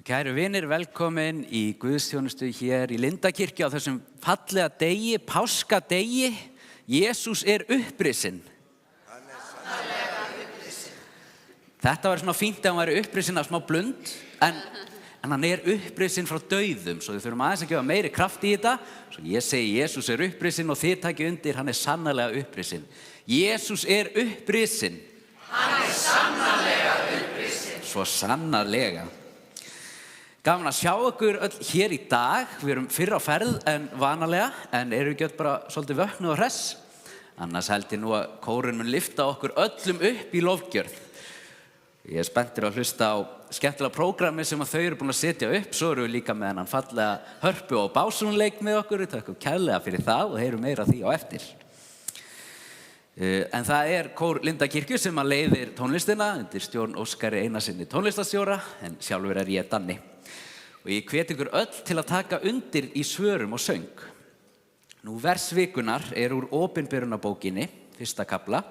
Kæru vinir, velkomin í guðsþjónustu hér í Lindakirkju á þessum fallega degi, páskadegi. Jesús upprisinn. Þetta var svona fínt ef hann væri upprisinn af smá blund, en hann upprisinn frá dauðum, svo við þurfum aðeins að gefa meiri kraft í þetta. Svo ég segi Jesús upprisinn og þið takið undir, hann sannarlega upprisinn. Jesús upprisinn. Hann sannarlega upprisinn. Svo sannarlega. Gaman að sjá ykkur öll hér í dag. Við erum fyrr á ferð en vanalega, en eru ekki öll bara svolítið vöknuð og hress. Annars held ég nú að kórinn mun lyfta okkur öllum upp í lofgjörð. Ég spenntur að hlusta á skemmtilega prógrami sem þau eru búin að setja upp. Svo eru við líka með hennan fallega hörpu og básúnleik með okkur. Við tökum kærlega fyrir það og heyrum meira því á eftir. En það kór Lindakirkju sem að leiðir tónlistina undir stjórn Óskari Einarsinni tónlistarstjóra, en sjálfur ég Danni. Og ég hvet ykkur öll til að taka undir í svörum og söng. Nú versvikunar úr opinberunarbókinni, 1. kafla,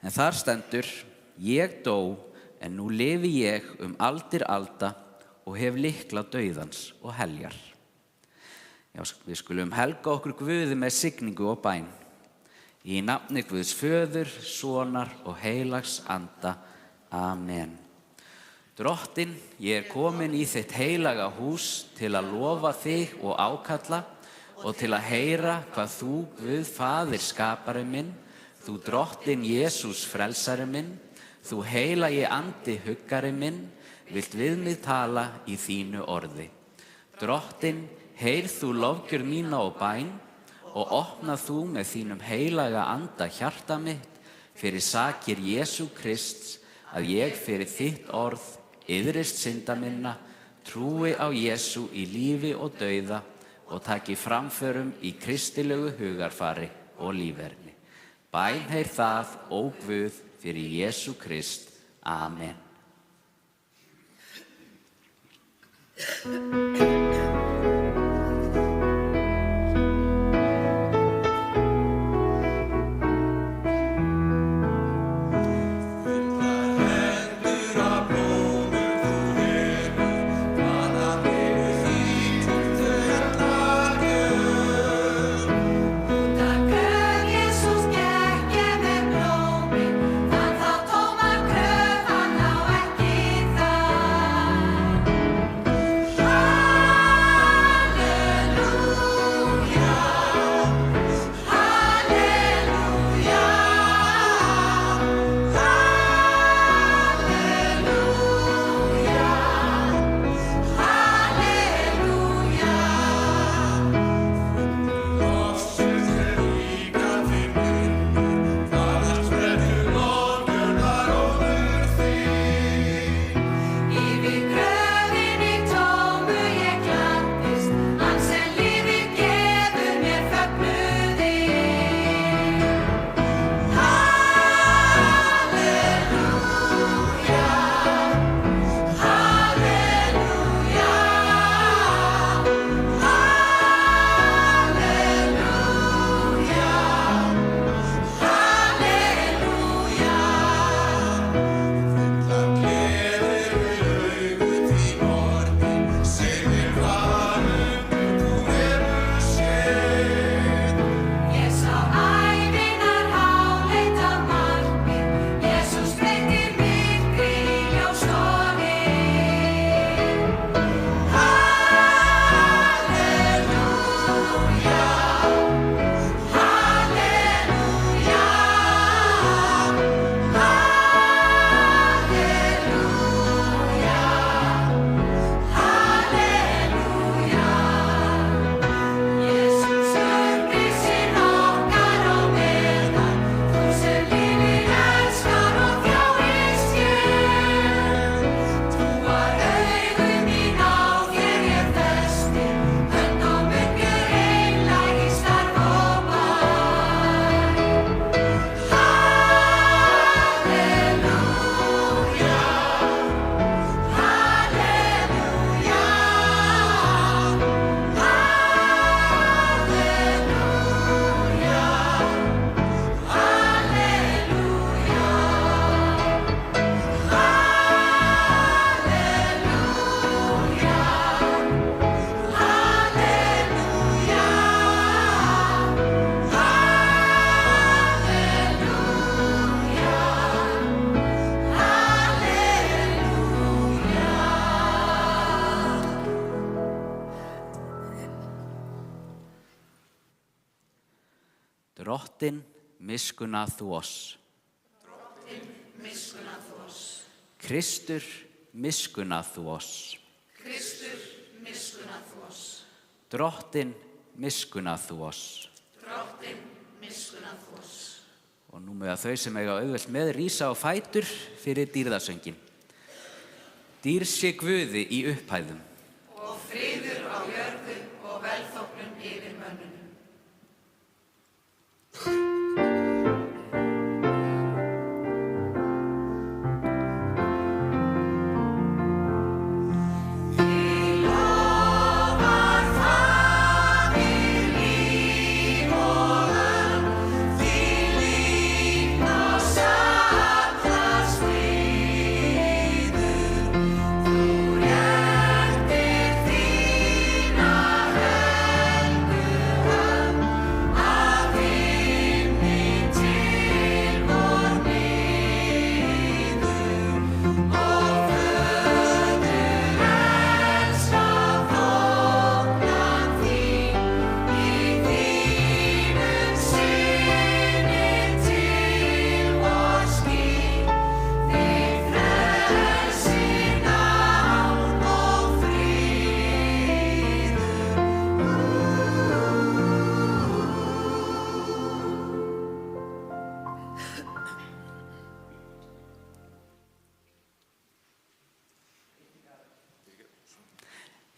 en þar stendur: Ég dó, en nú lifi ég aldir alda og hef lykla dauðans og heljar. Já, við skulum helga okkur Guði með signingu og bæn. Í nafni Guðs Föður, Sonar og heilags anda. Amen. Drottinn, ég komin í þitt heilaga hús til að lofa þig og ákalla og til að heyra hvað þú, Guð Faðir skapari minn, þú Drottinn Jesús frelsari minn, þú heilagi andi huggari minn, vilt við mig tala í þínu orði. Drottinn, heyr þú lofgjörð mína og bæn og opna þú með þínum heilaga anda hjarta mitt fyrir sakir Jesú Krists, að ég fyrir þitt orð iðrist synda minna, trúi á Jesú í lífi og dauða og taki framförum í kristilegu hugarfari og líferni. Bænheyr það, ó Guð, fyrir Jesú Krist. Amen. Hann Drottinn, miskunna þú oss. Drottinn, miskunna þú oss. Kristur, miskunna þú oss. Kristur, miskunna þú oss. Drottinn, miskunna þú oss. Drottinn, miskunna þú oss. Og nú mega þau sem eiga auðvelt með rísa á fætur fyrir dýrðasöngin. Dýr sé Guði í upphæðum. Og friður á jörðu og velþóknun yfir mönnunum.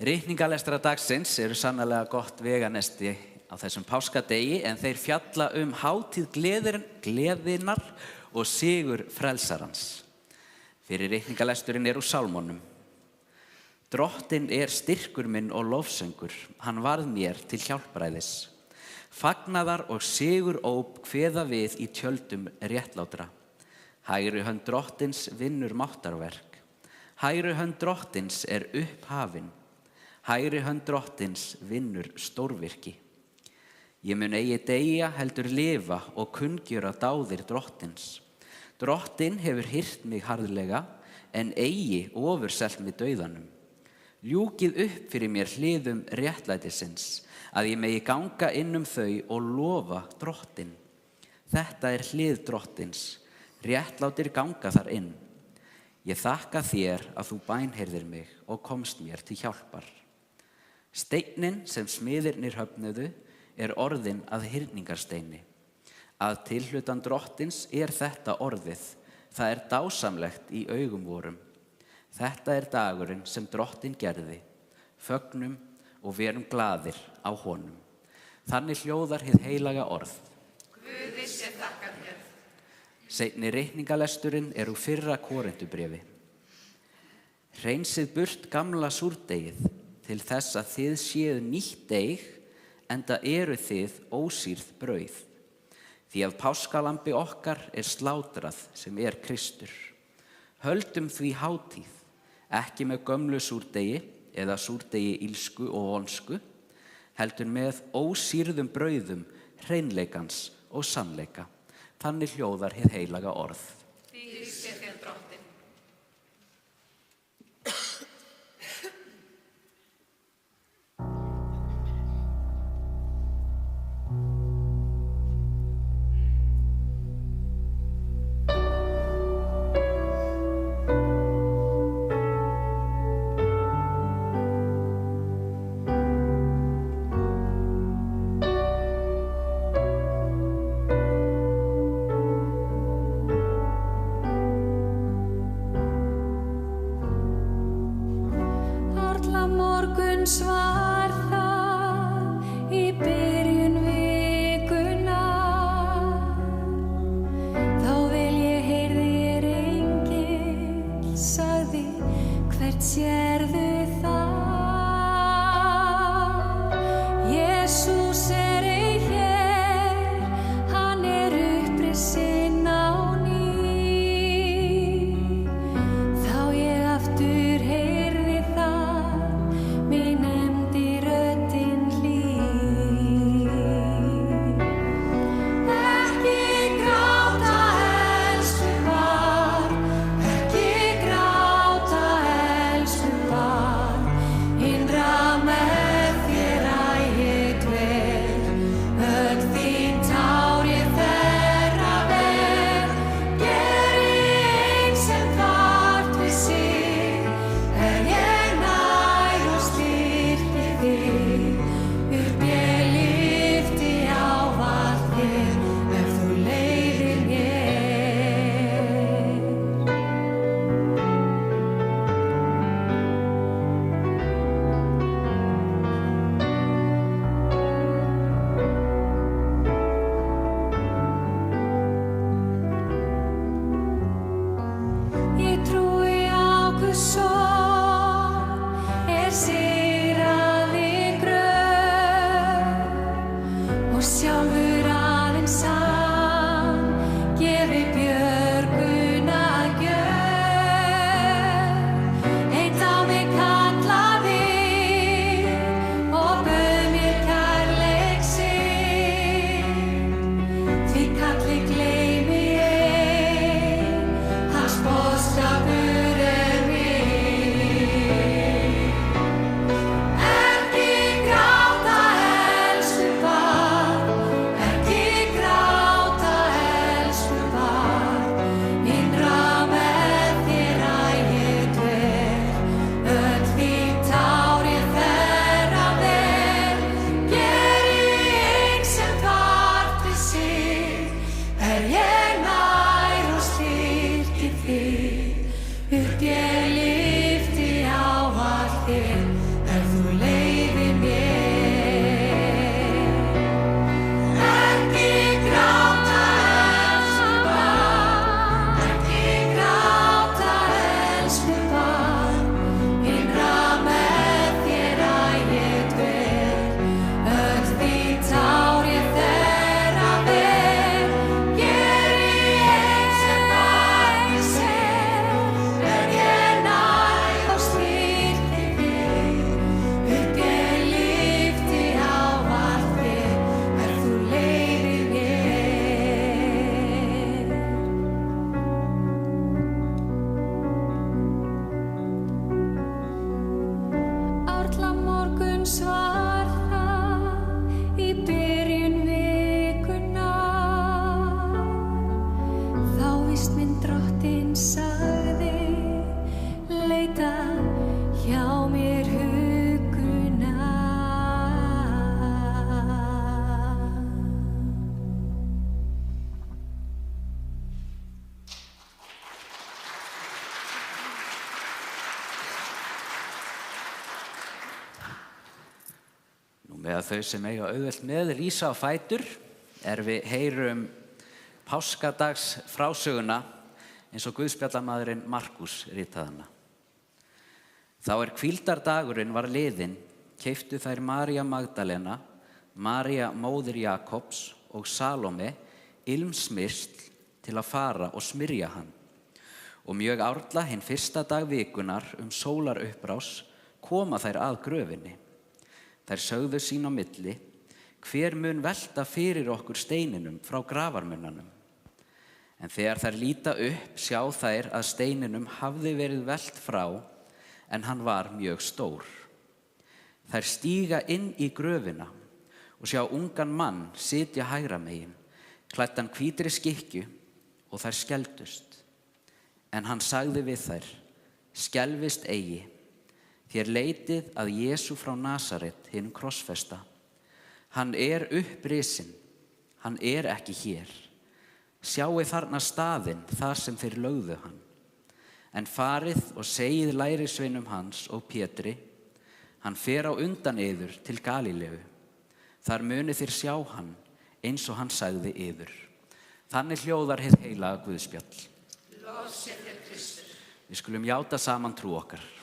Ritningalestrar dagsins eru sannarlega gott veganesti á þessum páskadegi en þeir fjalla hátíð gleðinnar og sigur frelsarans. Fyrir ritningalesturinn úr sálmónum. Drottinn styrkur minn og lofsöngur, hann varð mér til hjálpræðis. Fagnaðar og sigur óp kveða við í tjöldum réttlátra. Hægri hönd Drottins vinnur máttarverk. Hægri hönd Drottins upphafin. Hægri hönd Drottins vinnur stórvirki. Ég mun eigi deyja heldur lifa og kunngjöra dáðir Drottins. Drottinn hefur hirt mig harðlega en eigi ofurselt mig dauðanum. Ljúkið upp fyrir mér hliðum réttlætisins að ég megi ganga inn þau og lofa Drottinn. Þetta hlið Drottins, réttlátir ganga þar inn. Ég þakka þér að þú bænheyrðir mig og komst mér til hjálpar. Steinninn sem smiðirnir höfnuðu orðinn að hyrningarsteini. Að tilhlutan Drottins þetta orðið, það dásamlegt í augum vorum. Þetta dagurinn sem Drottinn gerði, fögnum og verum glaðir á honum. Þannig hljóðar hið heilaga orð. Guði sé þakkað hér. Seinni ritningalesturinn úr fyrra Korintubréfi. Hreinsið burt gamla súrdegið til þess að þið séuð nýtt deig, enda þið ósýrð brauð. Því að páskalambi okkar slátrað sem Kristur. Höldum því hátíð, ekki með gömlu súrdegi eða súrdegi ílsku og vonsku, heldur með ósýrðum brauðum, hreinleikans og sannleika. Þannig hljóðar hið heilaga orð. Dýr sé þér Drottinn. Svar það í byrjun vikunar, þá ég heyrði engill sagði, hvert sérðu það? Jesús ei hér, hann upprisinn á ný. Þá ég aftur heyrði það, mig nefndi röddin hlý. Ekki gráta elsku barn, ekki gráta elsku barn. var það í byrjun vikunar. Þá víst minn Drottinn sagði, leita hjá mér huggunar. Nú með þau sem eiga auðvelt með rísa á fætur við heyrum páskadags frásöguna eins og guðspjallamaðurinn Markús ritaði hana. Þá hvíldardagurinn var liðinn, keyptu þær María Magdalena, María móðir Jakobs og Salóme ilmsmyrsl til að fara og smyrja hann. Og mjög árla hinn fyrsta dag vikunar sólarupprás koma þær að gröfinni. Þær sögðu sín á milli, hver mun velta fyrir okkur steininum frá grafarmunnanum? En þegar þær líta upp sjá þær að steininum hafði verið velt frá, en hann var mjög stór. Þær stíga inn í gröfina og sjá ungan mann sitja hægra megin, klæddan hvítri skikkju, og þær skelfdust. En hann sagði við þær, skelfist eigi, þér leitið að Jesú frá Nasaret hinum krossfesta. Hann upprisinn, hann ekki hér. Sjáið þarna staðinn þar sem þeir lögðu hann. En farið og segið lærisveinum hans og Pétri, hann fer á undan yður til Galíleu. Þar munið þér sjá hann, eins og hann sagði yður. Þannig hljóðar hið heilaga Guðspjall. Lof sé þér Kristur. Við skulum játa saman trú okkar.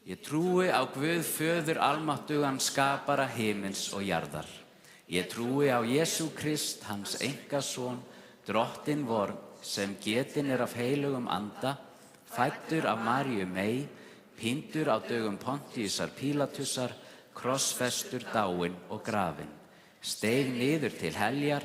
Ég trúi á Guð föður almáttugan skapara himins og jarðar. Ég trúi á Jesú Krist, hans einkason, Drottinn vor, sem getinn af heilugum anda, fæddur af Maríu mey, píndur á dögum Pontíusar Pílatusar, krossfestur, dáinn og grafinn, steig niður til heljar,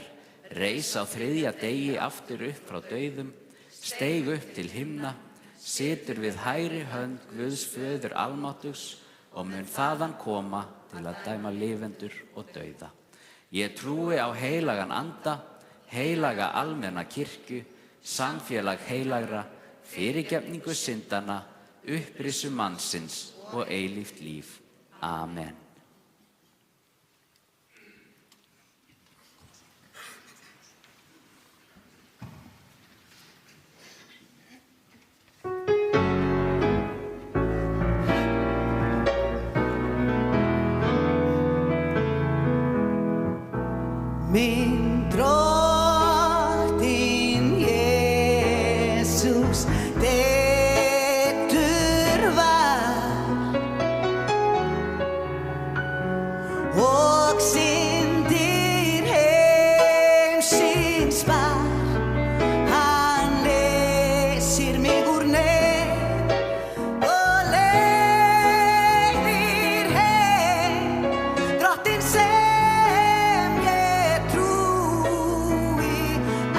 reis á þriðja degi aftur upp frá dauðum, steig upp til himna, situr við hægri hönd Guðs föður almáttugs og mun þaðan koma til að dæma lifendur og dauða. Ég trúi á heilagan anda, heilaga almenna kirkju, samfélag heilagra, fyrirgefningu syndanna, upprisu mannsins og eilíft líf. Amen. Min Drottinn Jesus deittur var og syndir heimsins bar. Hann leysir mig úr neyð og leiðir heim. Drottinn sem ég trúi á.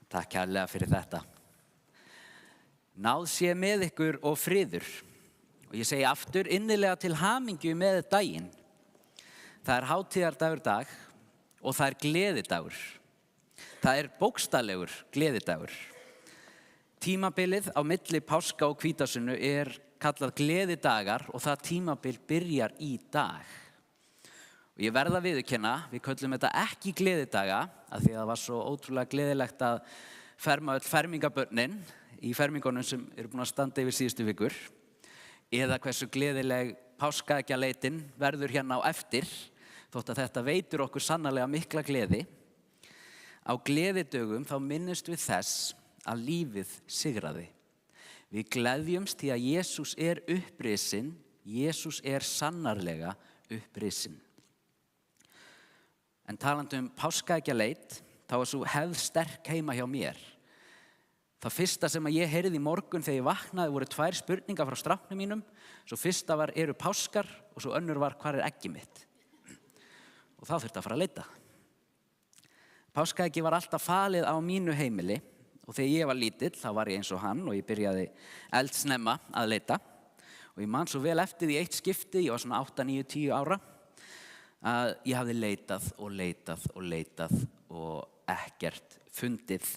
Takk kærlega fyrir þetta. Náð sé með ykkur og friður. Og ég segi aftur innilega til hamingju með daginn. Það er hátíðardagur dag og það er gleðidagur. Það er bókstaflegur gleðidagur. Tímabilið á milli páska og hvítasunnu er kallað gleðidagar og það tímabil byrjar í dag. Og ég verð að viðurkenna, við köllum þetta ekki gleðidaga af því að það var svo ótrúlega gleðilegt að ferma öll fermingabörnin í fermingunum sem eru búin að standa yfir síðustu vikur eða hversu gleðileg páskaeggjaleitin verður hérna á eftir þótt að þetta veitur okkur sannarlega mikla gleði. Á gleðidögum þá minnumst við þess að lífið sigraði. Við gleðjumst því að Jesús er upprisinn, Jesús er sannarlega upprisinn. En talandi páskaeggjaleit, þá var svo hefð sterk heima hjá mér. Það fyrsta sem ég heyrði í morgun þegar ég vaknaði voru 2 spurningar frá stráknum mínum. Svo fyrsta var, eru páskar? Og svo önnur var, hvar er eggið mitt? Og þá þurfti að fara að leita. Páskaeggi var alltaf falið á mínu heimili og þegar ég var lítill þá var ég eins og hann og ég byrjaði eldsnemma að leita. Og ég man svo vel eftir því eitt skipti, ég var svona 8, 9, 10 ára, að ég hafði leitað og ekkert fundið.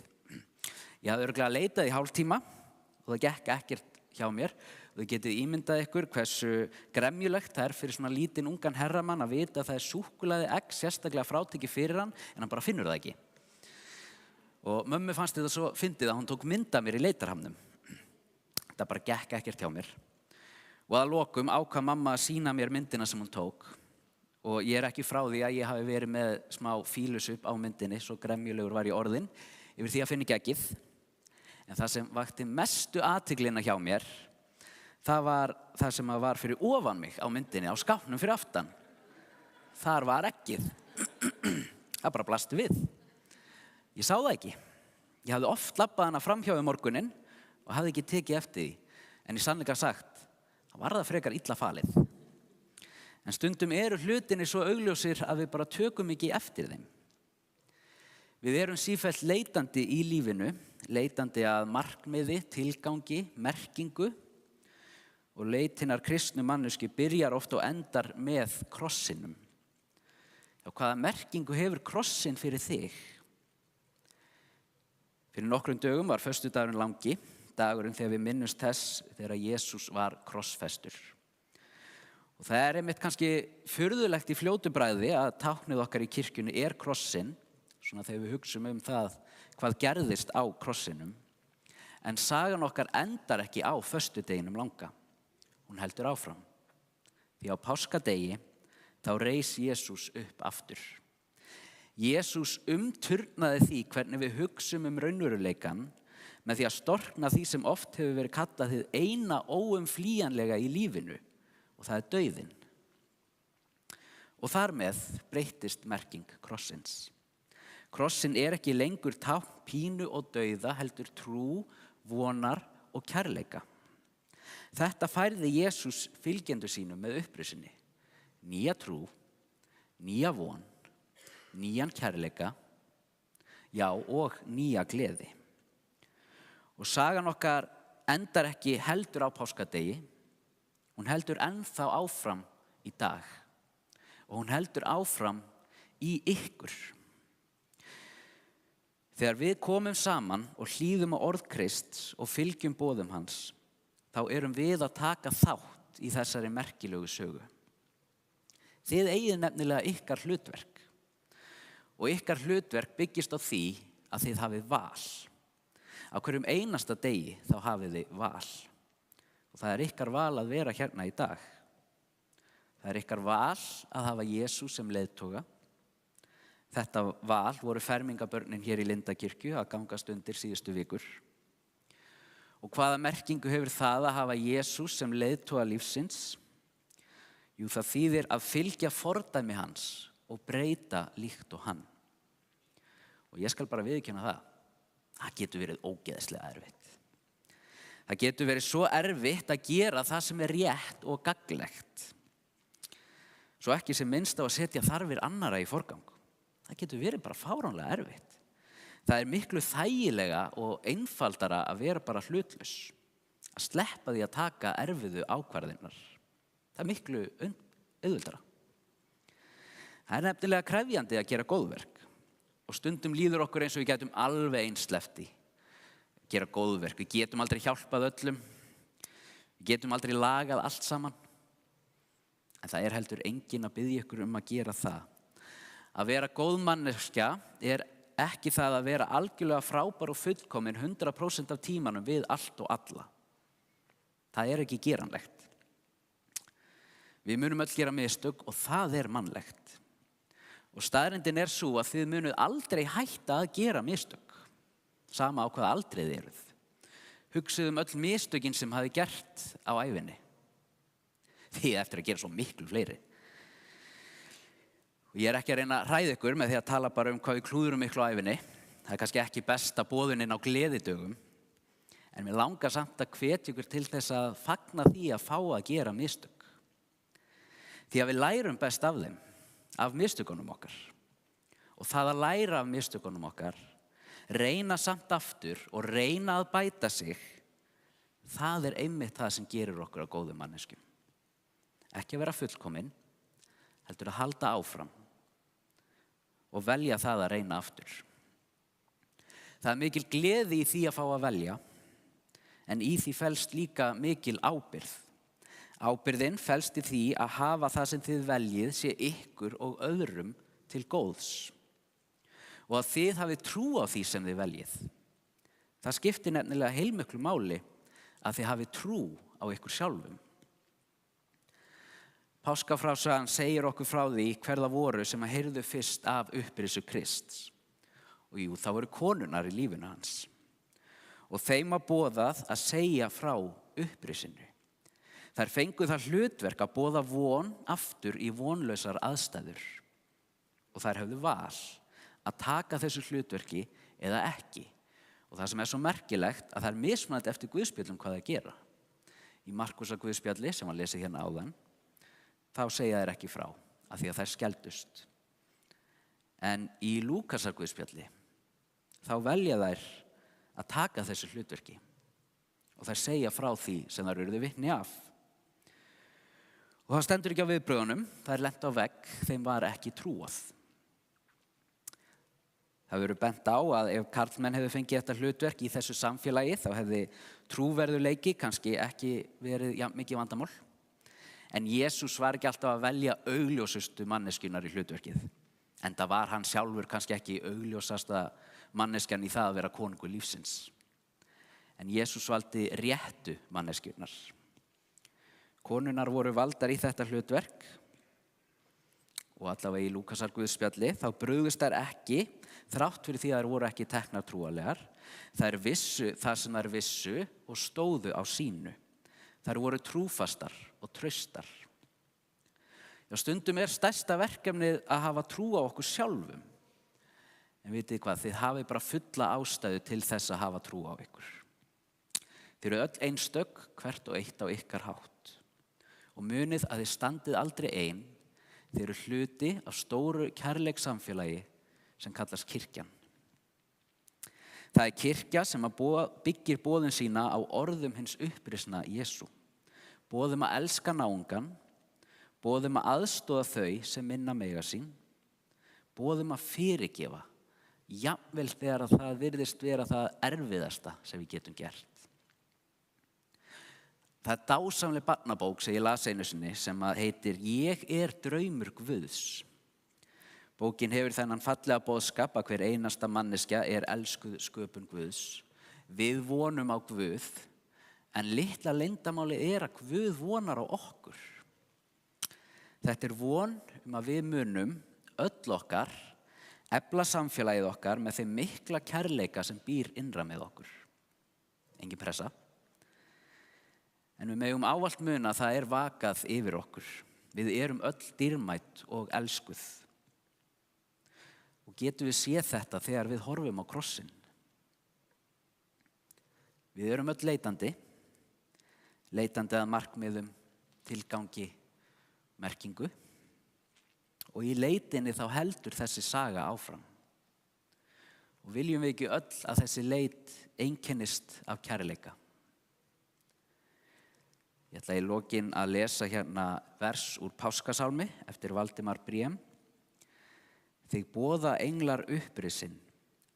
Ég hafði örugglega leitað í hálftíma og það gekk ekkert hjá mér. Þið getið ímyndað ykkur hversu gremjulegt það er fyrir svona lítinn ungan herramann að vita að það er súkkulaði egg sérstaklega frátekið fyrir hann en hann bara finnur það ekki. Og mömmu fannst þetta svo fyndið að hún tók mynd af mér í leitarhamnum. Það bara gekk ekkert hjá mér. Og að lokum ákvað mamma að sýna mér myndina sem hún tók. Og ég er ekki frá því að ég hafi verið með smá fílusup á myndinni, svo gremjulegur var ég orðinn yfir því að finna ekki eggið. En það sem vakti mestu athyglina hjá mér, það var það sem var fyrir ofan mig á myndinni, á skápnum fyrir aftan. Þar var eggið. Það bara blasti við. Ég sá það ekki. Ég hafði oft labbað hana framhjá í morguninn og hafði ekki tekið eftir því. En í sannleika sagt, það var það frekar illa falið. En stundum eru hlutinni svo augljósir að við bara tökum ekki eftir þeim. Við erum sífellt leitandi í lífinu, leitandi að markmiði, tilgangi, merkingu og leit hinnar kristnu manneskju byrjar oft og endar með krossinum. Já, hvaða merkingu hefur krossin fyrir þig? Fyrir nokkrum dögum var föstudagurinn langi, dagurinn þegar við minnumst þess þegar Jesús var krossfestur. Og það er einmitt kannski furðulegt í fljótu bragði að táknið okkar í kirkjunni er krossin, svona þegar við hugsum það hvað gerðist á krossinum. En sagan okkar endar ekki á föstudeginum langa. Hún heldur áfram. Því á páskadegi þá reis Jesús upp aftur. Jesús umturnaði því hvernig við hugsum raunveruleikann með því að storkna því sem oft hefur verið kallað hið eina óumflýjanlega í lífinu. Og það er dauðinn. Og þar með breyttist merking krossins. Krossin er ekki lengur tákn pínu og dauða, heldur trú, vonar og kærleika. Þetta færði Jesús fylgjendur sínum með upprisunni. Nýja trú, nýja von, nýjan kærleika, já og nýja gleði. Og sagan okkar endar ekki heldur á páskadegi, hún heldur ennþá áfram í dag og hún heldur áfram í ykkur. Þegar við komum saman og hlýðum á orð Krists og fylgjum boðum hans, þá erum við að taka þátt í þessari merkilegu sögu. Þið eigið nefnilega ykkar hlutverk og ykkar hlutverk byggist á því að þið hafið val. Á hverjum einasta degi þá hafið þið val. Og það er ykkar val að vera hérna í dag. Það er ykkar val að hafa Jesús sem leiðtoga. Þetta val voru fermingabörnin hér í Lindakirkju að gangast undir síðustu vikur. Og hvaða merkingu hefur það að hafa Jesús sem leiðtoga lífsins? Jú, það þýðir að fylgja fordæmi hans og breyta líkt og hann. Og ég skal bara viðurkenna það. Það getur verið ógeðslega erfitt. Það getur verið svo erfitt að gera það sem er rétt og gagnlegt. Svo ekki sem minnst á að setja þarfir annarra í forgang. Það getur verið bara fáránlega erfitt. Það miklu þægilega og einfaldara að vera bara hlutlaus, að sleppa því að taka erfiðu ákvarðirnar. Það miklu auðveldara. Það nefnilega krefjandi að gera góðverk og stundum líður okkur eins og við getum alveg eins sleppt í gera góðverk. Við getum aldrei hjálpað öllum, við getum aldrei lagað allt saman. En það heldur enginn að biðja ykkur að gera það. Að vera góð manneskja ekki það að vera algjörlega frábær og fullkomin 100% af tímanum við allt og alla. Það ekki geranlegt. Við munum öll gera mistök og það mannlegt. Og staðreyndin sú að þið munuð aldrei hætta að gera mistök, sama á hvaða aldrei þið eruð. Hugsið öll mistökin sem hafið gert á ævinni. Þið eftir að gera svo miklu fleiri. Og ég ekki að reyna að hræða ykkur með því að tala bara hvað við klúðurum miklu á ævinni. Það kannski ekki besta boðunin á gleðidögum. En mér langar samt að hvetja ykkur til þess að fagna því að fá að gera mistök. Því að við lærum best af þeim, af mistökunum okkar. Og það að læra af mistökunum okkar, reyna samt aftur og reyna að bæta sig, það einmitt það sem gerir okkur að góðum manneskjum. Ekki að vera fullkomin, heldur að halda áfram og velja það að reyna aftur. Það mikil gleði í því að fá að velja, en í því felst líka mikil ábyrgð. Ábyrgðin felst í því að hafa það sem þið veljið sé ykkur og öðrum til góðs. Og að þið hafið trú á því sem þið veljið. Það skiptir nefnilega heilmiklu máli að þið hafið trú á ykkur sjálfum. Páskafrásagan segir okkur frá því hver það voru sem heyrðu fyrst af upprisu Krists. Og jú, það voru konurnar í lífinu hans. Og þeim var boðað að segja frá upprisinu. Þær fengu það hlutverk að boða von aftur í vonlausar aðstæður. Og þær höfðu val að taka þessu hlutverki eða ekki. Og það sem svo merkilegt að það mismunandi eftir guðspjöllum hvað það gera. Í Markúsar guðspjalli sem var lesið hérna áðan, þá segja þær ekki frá, af því að þær skeldust. En í Lúkasar guðspjalli, þá velja þær að taka þessu hlutverki. Og þær segja frá því sem þær urðu vitni af. Og það stendur ekki á viðbrögunum, þær lent á vegg, þeim var ekki trúað. Það verður bent á að ef karlmenn hefðu fengið þetta hlutverk í þessu samfélagi, þá hefði trúverðuleiki kannski ekki verið mikið vandamál. En Jesús var ekki alltaf að velja augljósustu manneskjunar í hlutverkið. Enda var hann sjálfur kannski ekki augljósasta manneskjan í það að vera konungur lífsins. En Jesús valdi réttu manneskjunar. Konurnar voru valdar í þetta hlutverk og allavega í Lúkasar guðspjalli þá brugðust þær ekki þrátt fyrir því að þær voru ekki teknar trúarlegar. Þær vissu það sem þær vissu og stóðu á sínu. Þær voru trúfastar og traustar. Já, stundum stærsta verkefnið að hafa trú á okkur sjálfum. En vitið hvað, þið hafið bara fulla ástæðu til þess að hafa trú á ykkur. Þið eru öll einstök, hvert og eitt á ykkar hátt. Og munið að þið standið aldrei ein, þið eru hluti af stóru kærleikssamfélagi sem kallast kirkjan. Það kirkja sem byggir boðin sína á orðum hins upprisna Jesú. Boðum að elska náungan, boðum að aðstoða þau sem minna mega sín, boðum að fyrirgefa, jafnvel þegar að það virðist vera það erfiðasta sem við getum gert. Það dásamleg barnabók sem ég las einu sinni sem heitir Ég draumur Guðs. Bókin hefur þennan fallega boðskap að hver einasta manneskja elskuð sköpun Guðs. Við vonum á Guð, en litla leyndamáli að Guð vonar á okkur. Þetta von að við munum öll okkar, efla samfélagið okkar með þeim mikla kærleika sem býr innra með okkur. Engin pressa. En við megum ávallt muna að það vakað yfir okkur. Við erum öll dýrmæt og elskuð. Og getum við séð þetta þegar við horfum á krossinn. Við erum öll leitandi að markmiðum, tilgangi, merkingu. Og í leitinni þá heldur þessi saga áfram. Og viljum við ekki öll að þessi leit einkennist af kærleika? Ég ætla í lokin að lesa hérna vers úr Páskasálmi eftir Valdimar Briem. Þig boða englar upprisinn,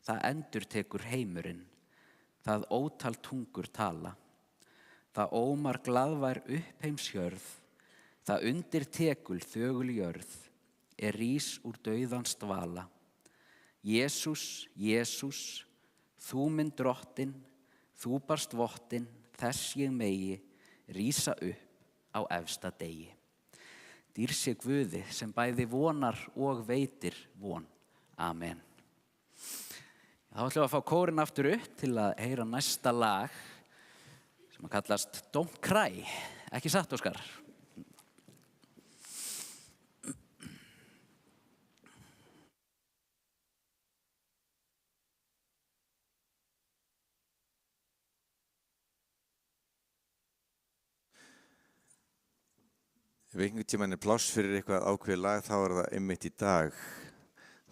það endurtekur heimurinn, það ótal tungur tala. Það ómar glaðvær uppheimshjörð, það undirtekul þögul jörð, rís úr dauðans dvala. Jesús, Jesús, þú minn drottinn, þú barst vottinn, þess ég megi, rísa upp á efsta degi. Dýr sé Guði sem bæði vonar og veitir von. Amen. Þá ætlum við að fá kórinn aftur upp til að heyra næsta lag sem að kallast Don't Cry. Ekki satt, Óskar? Ef einhvern tímann pláss fyrir eitthvað ákveðið lag, þá það einmitt í dag.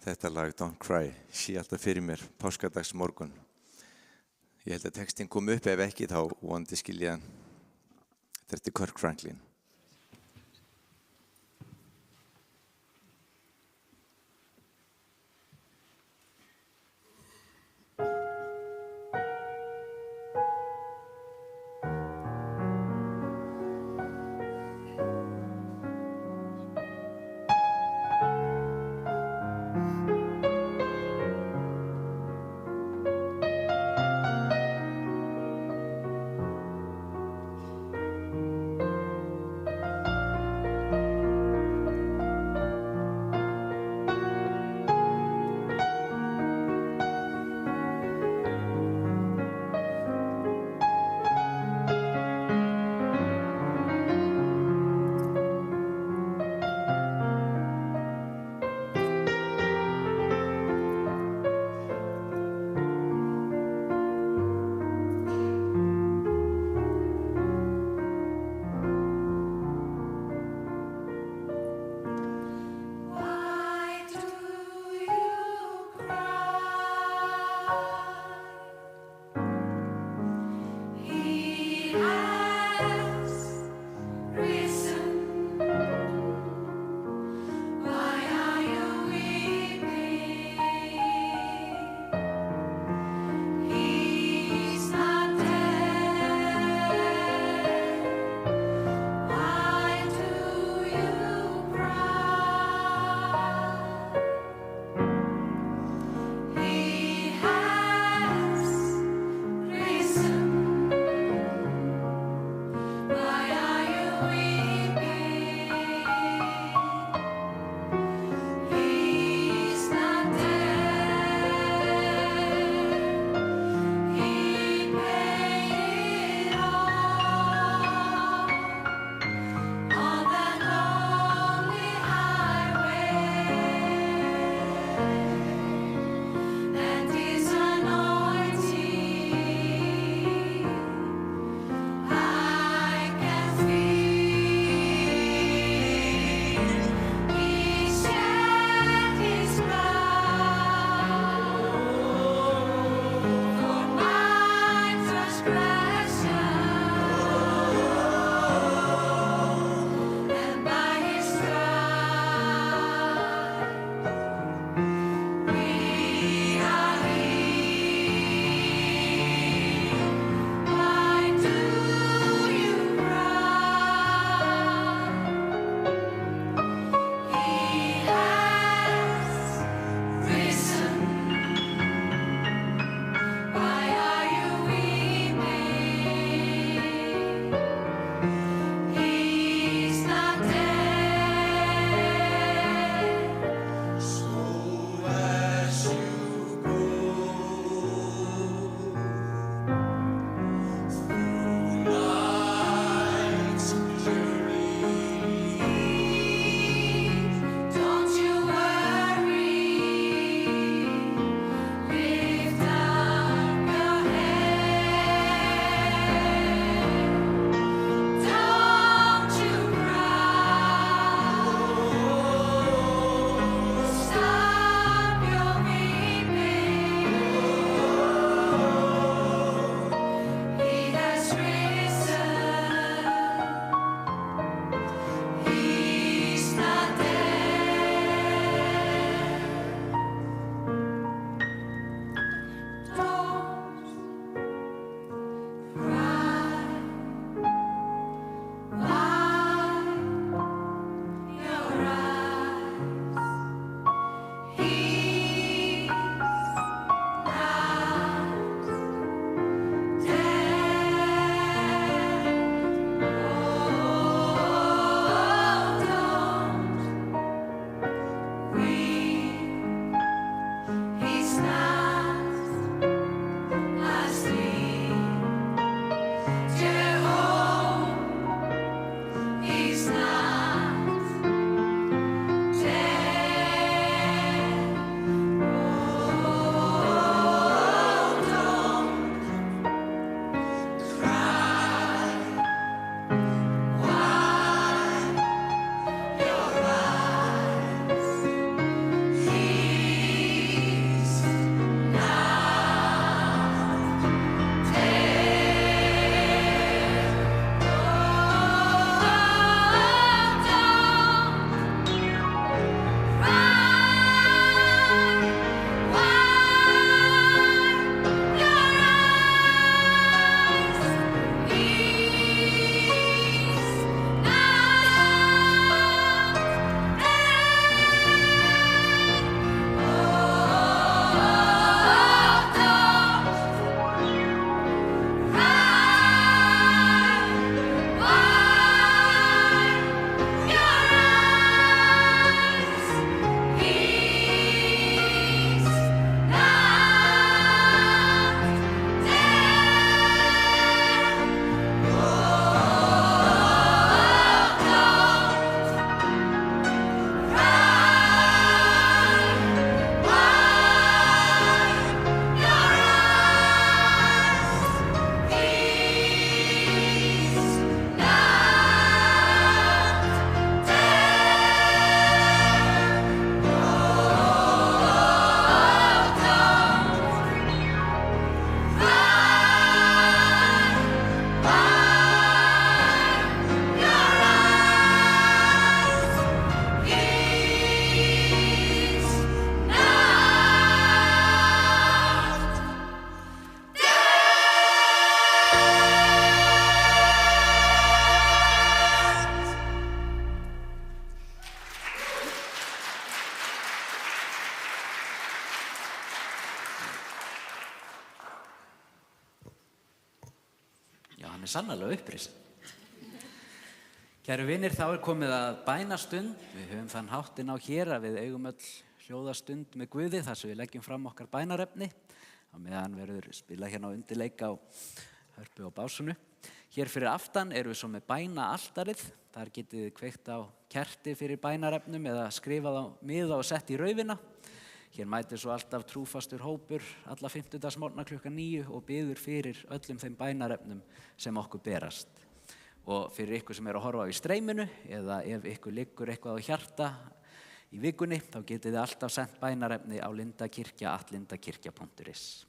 Þetta lag, Don't Cry, sé alltaf fyrir mér, páskadags morgun. Ég held að textin kom upp, ef ekki þá vonandi skilja hann. Þetta eftir Kirk Franklin. Hann sannarlega upprisin. Kæru vinir, þá komið að bænastund. Við höfum þann háttinn á hér að við eigum öll hljóðastund með Guði þar sem við leggjum fram okkar bænarefni. Á meðan verður spilað hérna á undirleik á hörpu og básunu. Hér fyrir aftan erum við svo með bænaaltarið. Þar getið þið kveikt á kerti fyrir bænarefnum eða skrifað á miða og sett í raufina. Hér mætir svo alltaf trúfastur hópur alla 50dagsmorgna klukkan 9 og biður fyrir öllum þeim bænarefnum sem okkur berast. Og fyrir ykkur sem að horfa í streyminu eða ef ykkur liggur eitthvað á hjarta í vikunni, þá getið þið alltaf sent bænarefni á lindakirkja@lindakirkja.is.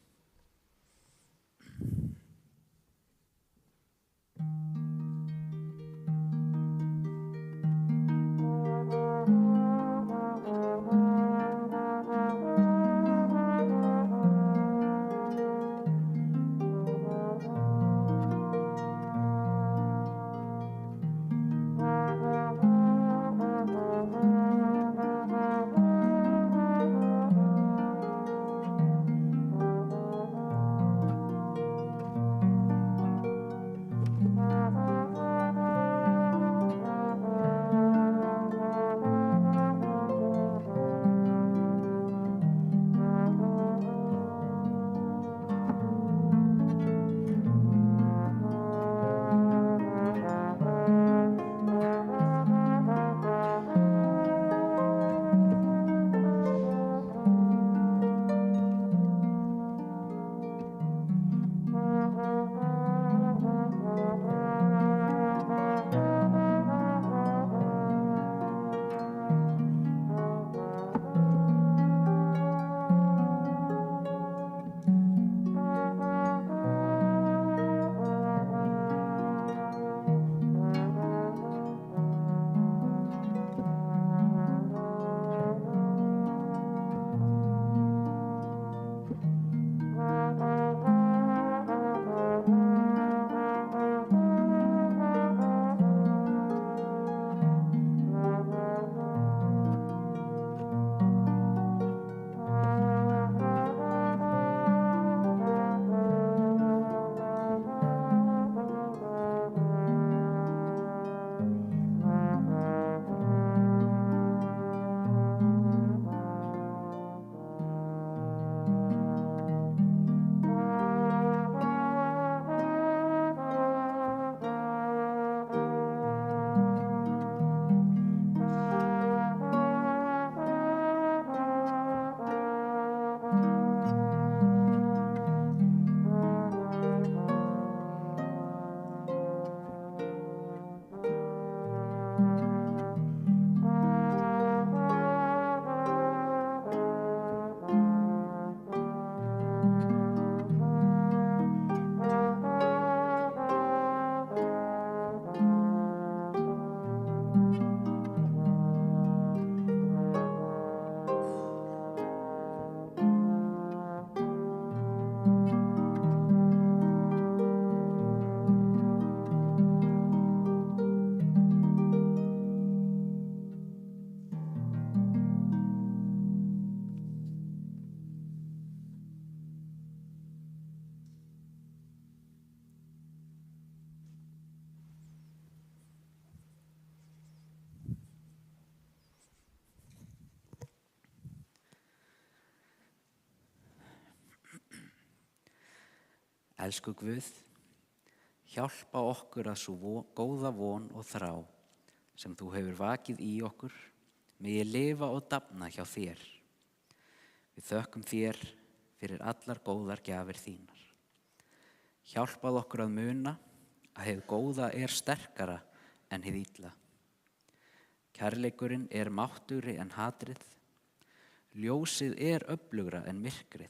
Elsku Guð, hjálpa okkur að svo góða von og þrá sem þú hefur vakið í okkur, megi lifa og dafna hjá þér. Við þökkum þér fyrir allar góðar gjafir þínar. Hjálpað okkur að muna að hið góða sterkara en hið illa. Kærleikurinn máttugri en hatrið, ljósið öflugra en myrkrið.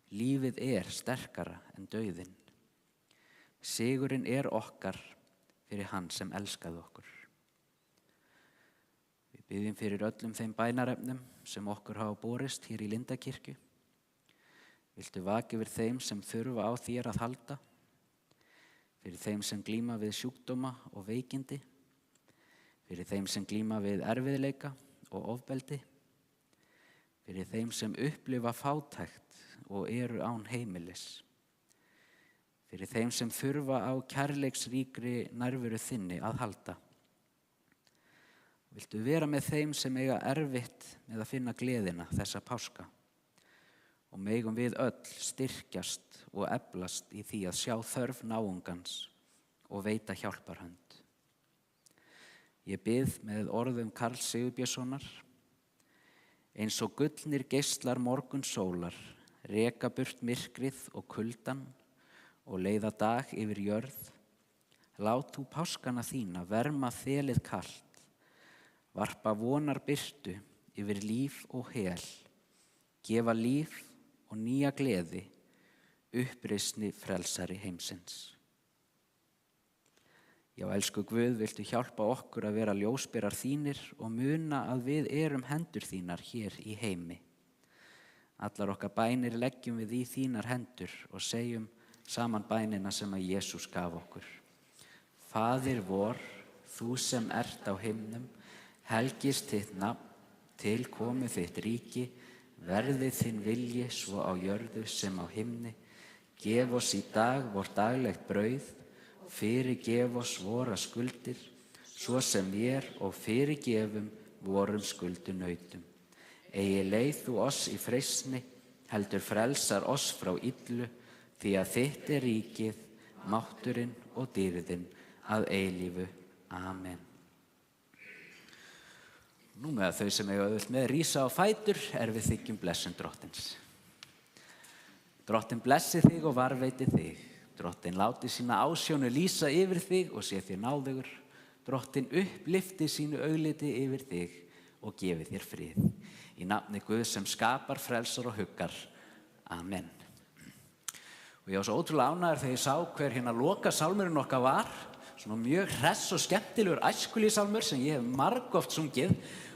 Lífið sterkara en dauðinn. Sigurinn okkar fyrir hann sem elskaði okkur. Við biðjum fyrir öllum þeim bænarefnum sem okkur hafa borist hér í Lindakirkju. Viltu vaka yfir þeim sem þurfa á þér að halda, fyrir þeim sem glíma við sjúkdóma og veikindi, fyrir þeim sem glíma við erfiðleika og ofbeldi, fyrir þeim sem upplifa fátækt og án heimilis, fyrir þeim sem þurfa á kærleiksríkri nærveru þinni að halda. Viltu vera með þeim sem eiga erfitt með að finna gleðina þessa páska og megum við öll styrkjast og eflast í því að sjá þörf náungans og veita hjálparhönd. Ég bið með orðum Karls Sigurbjörnssonar: eins og gullnir geislar morgunsólar reka burt myrkrið og kuldann og leiða dag yfir jörð, lát þú páskana þína verma þelið kalt, varpa vonar birtu yfir líf og hel, gefa líf og nýja gleði, uppreisni frelsari heimsins. Já, elsku Guð, viltu hjálpa okkur að vera ljósberar þínir og muna að við erum hendur þínar hér í heimi. Allar okkar bænir leggjum við í þínar hendur og segjum saman bænina sem að Jesús gaf okkur. Faðir vor, þú sem ert á himnum, helgist þitt nafn, til komi þitt ríki, verði þinn vilji svo á jörðu sem á himni. Gef oss í dag vort daglegt brauð, fyrirgef oss vora skuldir, svo sem vér og fyrirgefum vorum skuldunautum. Eigi leið þú oss í freistni, heldur frelsar oss frá illu, því að þitt er ríkið, mátturinn og dýrðin að eilífu. Amen. Nú með þau sem eiga auðvelt með rísa á fætur við þiggjum blessun Drottins. Drottin blessi þig og varveiti þig. Drottin láti sína ásjónu lýsa yfir þig og sé þér náðugur. Drottin upplifti sínu augliti yfir þig og gefi þér frið. Í nafni Guðs sem skapar, frelsar og huggar. Amen. Og ég var svo ótrúlega ánægður þegar ég sá hver hérna lokasálmurinn okkar var. Svona mjög hress og skemmtilegur æskulýðsálmur sem ég hef margoft sungið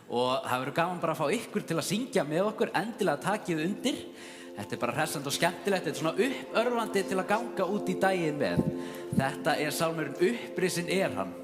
og það verður gaman bara að fá ykkur til að syngja með okkur, endilega takið undir. Þetta er bara hressandi og skemmtilegt, þetta er svona uppörvandi til að ganga út í daginn með. Þetta er sálmurinn Upprisin er hann.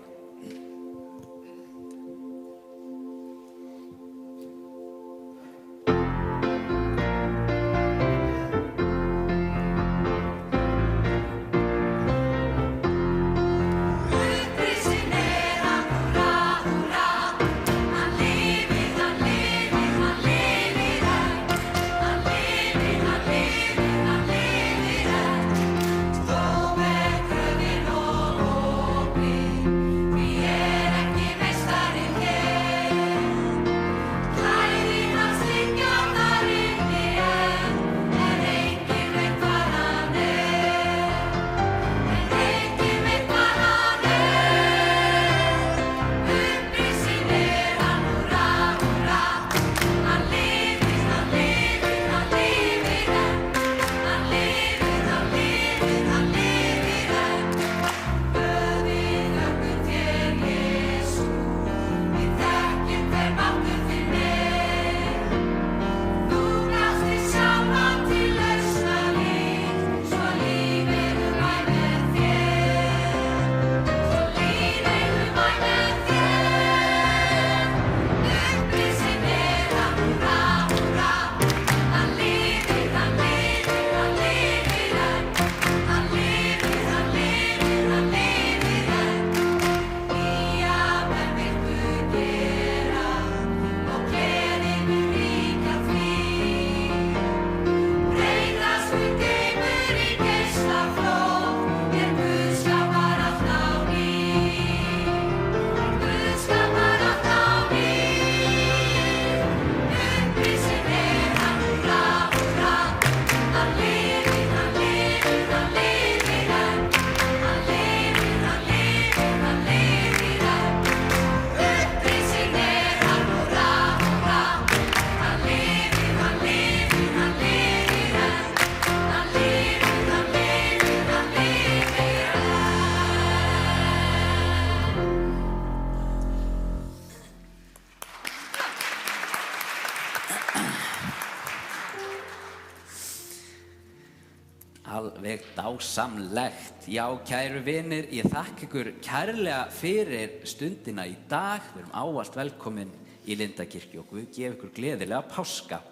Alveg dásamlegt. Já, kæru vinir, ég þakka ykkur kærlega fyrir stundina í dag. Við erum ávallt velkomin í Lindakirkju og Guð gefi ykkur gleðilega páska.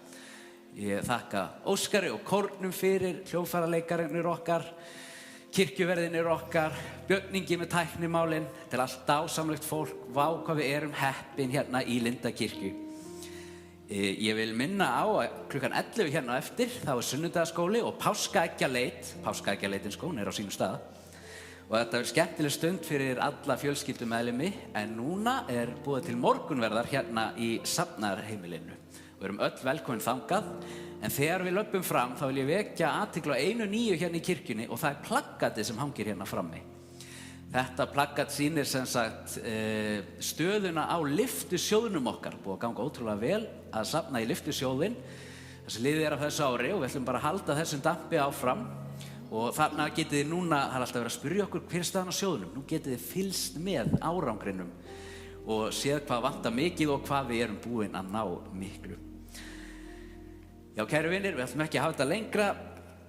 Ég þakka Óskari og kórnum fyrir, hljóðfæraleikarinnir okkar. kirkjuverðinir okkar, Björningi með tæknimálin, þetta allt dásamlegt fólk, vá hvað við erum heppin hérna í Lindakirkju. Ég vil minna á að klukkan 11 hérna á eftir, þá sunnudagaskóli og páskaeggjaleitin skón á sínum stað. Og þetta verður skemmtileg stund fyrir alla fjölskyldumeðlimi, en núna búið til morgunverðar hérna í safnaðarheimilinu. Við erum öll velkomin þangað, en þegar við löbbum fram þá vil ég vekja athygli á einu nýju hérna í kirkjunni og það plaggatið sem hangir hérna frammi. Þetta plaggat sýnir sem sagt stöðuna á lyftusjóðnum okkar. Búið að ganga ótrúlega vel að safna í lyftusjóðin. Þessi liðið af þessu ári og við ætlum bara að halda þessum dampi áfram. Og þarna getið þið núna, það alltaf verið að spyrja okkur hver staðan á sjóðunum. Nú getið þið fylgst með árangrinum og séð hvað vantar mikið og hvað við erum búin að ná miklu. Já, kæru vinir, við ætlum ekki að hafa þetta lengra.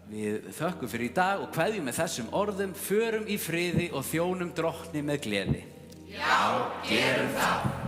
Við þökkum fyrir í dag og kveðjum með þessum orðum, förum í friði og þjónum Drottni með gleði. Já, gerum það.